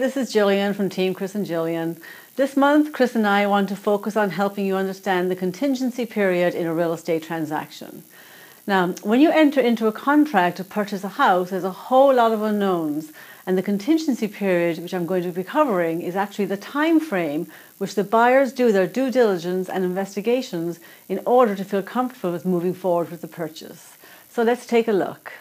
this is Gillian from Team Chris and Gillian. This month, Chris and I want to focus on helping you understand the contingency period in a real estate transaction. Now, when you enter into a contract to purchase a house, there's a whole lot of unknowns, and the contingency period, which I'm going to be covering, is actually the time frame which the buyers do their due diligence and investigations in order to feel comfortable with moving forward with the purchase. So let's take a look.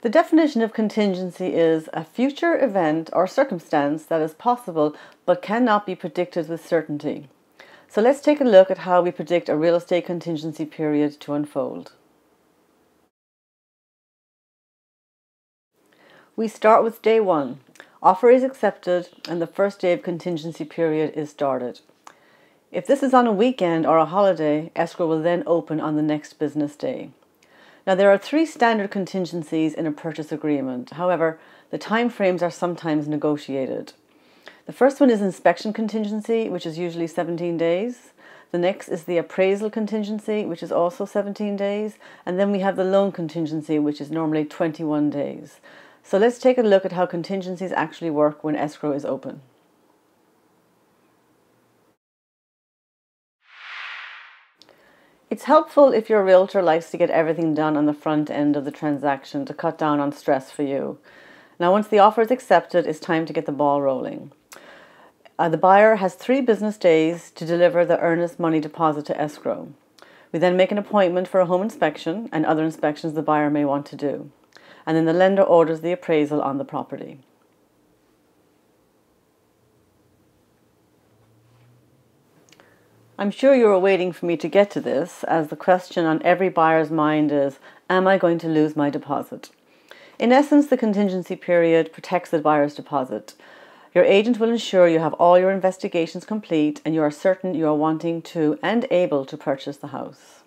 The definition of contingency is a future event or circumstance that is possible but cannot be predicted with certainty. So let's take a look at how we predict a real estate contingency period to unfold. We start with day one. Offer is accepted and the first day of contingency period is started. If this is on a weekend or a holiday, escrow will then open on the next business day. Now, there are three standard contingencies in a purchase agreement. However, the time frames are sometimes negotiated. The first one is inspection contingency, which is usually 17 days. The next is the appraisal contingency, which is also 17 days. And then we have the loan contingency, which is normally 21 days. So let's take a look at how contingencies actually work when escrow is open. It's helpful if your realtor likes to get everything done on the front end of the transaction to cut down on stress for you. Now, once the offer is accepted, it's time to get the ball rolling. The buyer has 3 business days to deliver the earnest money deposit to escrow. We then make an appointment for a home inspection and other inspections the buyer may want to do. And then the lender orders the appraisal on the property. I'm sure you're waiting for me to get to this, as the question on every buyer's mind is, am I going to lose my deposit? In essence, the contingency period protects the buyer's deposit. Your agent will ensure you have all your investigations complete and you are certain you are wanting to and able to purchase the house.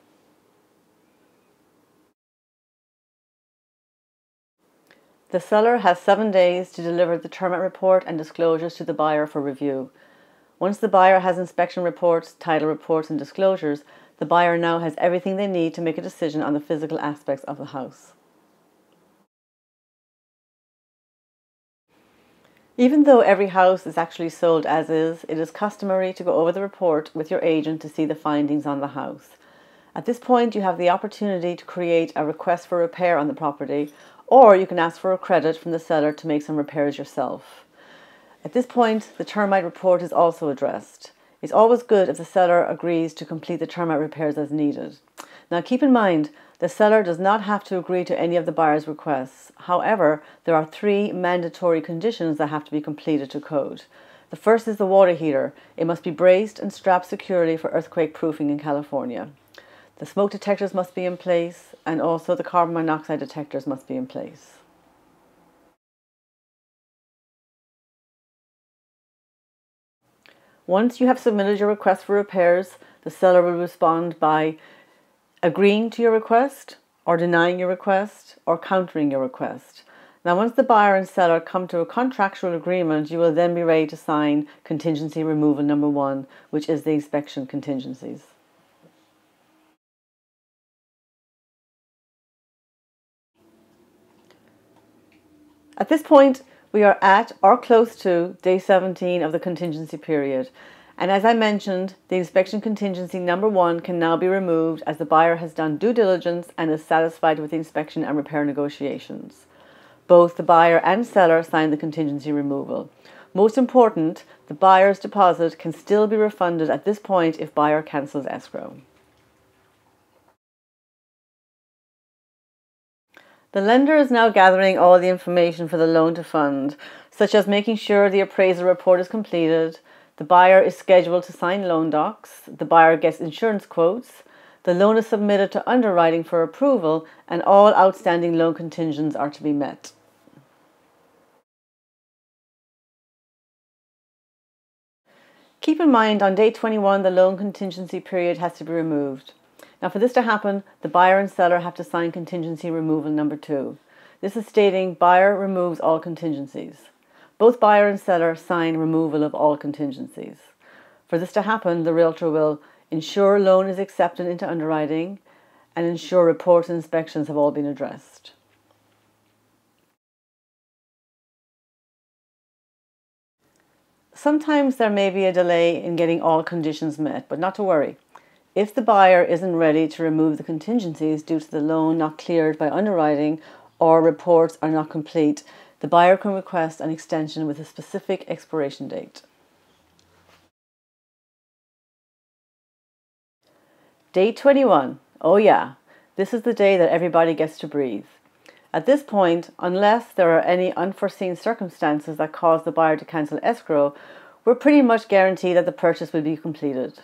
The seller has 7 days to deliver the termite report and disclosures to the buyer for review. Once the buyer has inspection reports, title reports, and disclosures, the buyer now has everything they need to make a decision on the physical aspects of the house. Even though every house is actually sold as is, it is customary to go over the report with your agent to see the findings on the house. At this point, you have the opportunity to create a request for repair on the property, or you can ask for a credit from the seller to make some repairs yourself. At this point, the termite report is also addressed. It's always good if the seller agrees to complete the termite repairs as needed. Now, keep in mind, the seller does not have to agree to any of the buyer's requests. However, there are 3 mandatory conditions that have to be completed to code. The first is the water heater. It must be braced and strapped securely for earthquake proofing in California. The smoke detectors must be in place, and also the carbon monoxide detectors must be in place. Once you have submitted your request for repairs, the seller will respond by agreeing to your request, or denying your request, or countering your request. Now, once the buyer and seller come to a contractual agreement, you will then be ready to sign contingency removal number 1, which is the inspection contingencies. At this point, we are at or close to day 17 of the contingency period. And as I mentioned, the inspection contingency number 1 can now be removed as the buyer has done due diligence and is satisfied with the inspection and repair negotiations. Both the buyer and seller sign the contingency removal. Most important, the buyer's deposit can still be refunded at this point if buyer cancels escrow. The lender is now gathering all the information for the loan to fund, such as making sure the appraisal report is completed, the buyer is scheduled to sign loan docs, the buyer gets insurance quotes, the loan is submitted to underwriting for approval, and all outstanding loan contingents are to be met. Keep in mind, on day 21, the loan contingency period has to be removed. Now, for this to happen, the buyer and seller have to sign contingency removal number 2. This is stating buyer removes all contingencies. Both buyer and seller sign removal of all contingencies. For this to happen, the realtor will ensure loan is accepted into underwriting, and ensure reports and inspections have all been addressed. Sometimes there may be a delay in getting all conditions met, but not to worry. If the buyer isn't ready to remove the contingencies due to the loan not cleared by underwriting or reports are not complete, the buyer can request an extension with a specific expiration date. Day 21. Oh yeah, this is the day that everybody gets to breathe. At this point, unless there are any unforeseen circumstances that cause the buyer to cancel escrow, we're pretty much guaranteed that the purchase will be completed.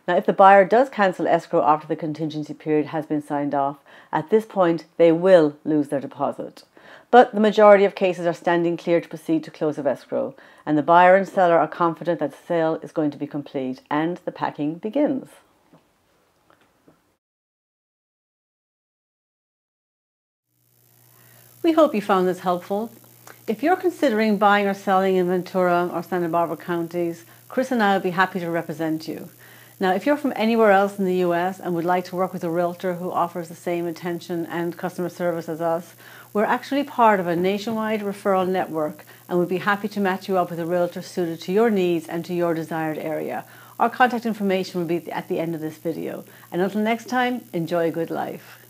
Now, if the buyer does cancel escrow after the contingency period has been signed off, at this point they will lose their deposit. But the majority of cases are standing clear to proceed to close of escrow, and the buyer and seller are confident that the sale is going to be complete and the packing begins. We hope you found this helpful. If you're considering buying or selling in Ventura or Santa Barbara counties, Chris and I will be happy to represent you. Now, if you're from anywhere else in the US and would like to work with a realtor who offers the same attention and customer service as us, we're actually part of a nationwide referral network and would be happy to match you up with a realtor suited to your needs and to your desired area. Our contact information will be at the end of this video. And until next time, enjoy a good life.